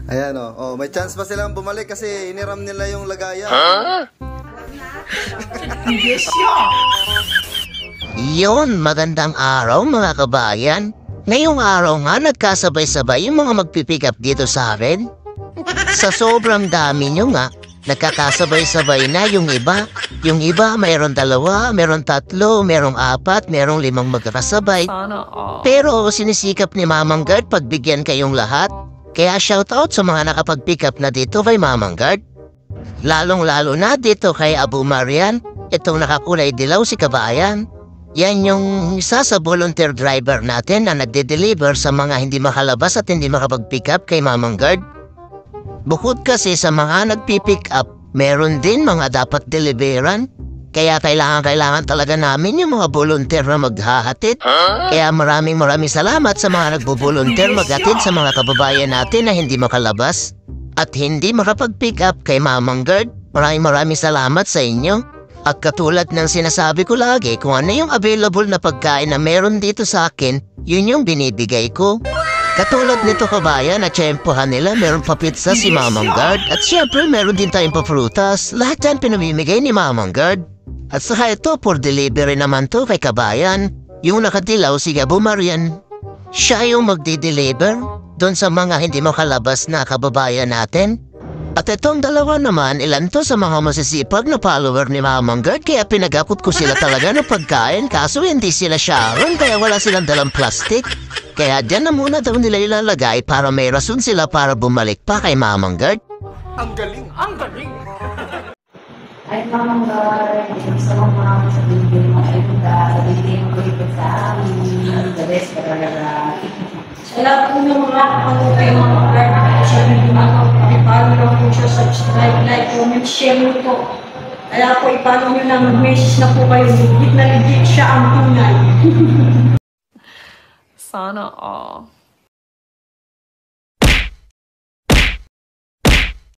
Ayan oh, may chance pa silang bumalik kasi iniram nila yung lagayan. Yun, magandang araw mga kabayan. Ngayong araw nga nagkasabay-sabay yung mga magpipick up dito sa akin. Sa sobrang dami nyo nga, nagkakasabay-sabay na yung iba. Yung iba mayroon 2, mayroon 3, mayroong 4, mayroong 5 magkakasabay. Pero sinisikap ni Mamang Guard pagbigyan kayong lahat. Kaya shoutout sa mga nakapag-pick up na dito kay Mamang Guard. Lalong-lalo na dito kay Abu Marian, itong nakakulay dilaw si kabayan. Yan yung isa sa volunteer driver natin na nagde-deliver sa mga hindi makalabas at hindi makapag-pick up kay Mamang Guard. Bukod kasi sa mga nagpi-pick up, meron din mga dapat deliveran. Kaya kailangan talaga namin yung mga volunteer na maghahatid. Kaya maraming salamat sa mga nagbo-volunteer maghatid sa mga kababayan natin na hindi makalabas at hindi makapag-pick up kay Mamang Guard. Maraming salamat sa inyo. At katulad ng sinasabi ko lagi, kung ano yung available na pagkain na meron dito sa akin, yun yung binibigay ko. Katulad nito kabayan na tiyempohan nila, meron pa pizza si Mamang Guard. At syempre meron din tayong paprutas. Lahat yan pinamimigay ni Mamang Guard. At saka ito, for delivery naman to kay kabayan. Yung nakadilaw si Abu Marian. Siya yung magdi-deliver doon sa mga hindi makalabas na kababayan natin. At itong dalawa naman, ilan to sa mga masisipag na follower ni Mamang Guard. Kaya pinagakot ko sila talaga ng pagkain. Kaso hindi sila Sharon, kaya wala silang dalang plastic. Kaya dyan na muna daw nila ilalagay para may rason sila para bumalik pa kay Mamang Guard. Ang galing! Ang galing! Ay, Mamang Guard, gusto mo mga sa video mo ay punta, sa video mo ito sa amin, the best ka talaga. Kailangan po yung mga kapatid kayo mga Guard, sa video mo, ipalo lang po siya, subscribe, like, comment, share mo po. Kaya po ipalo nyo na, mag-message na po kayo, legit na legit siya ang tunay. Sana all.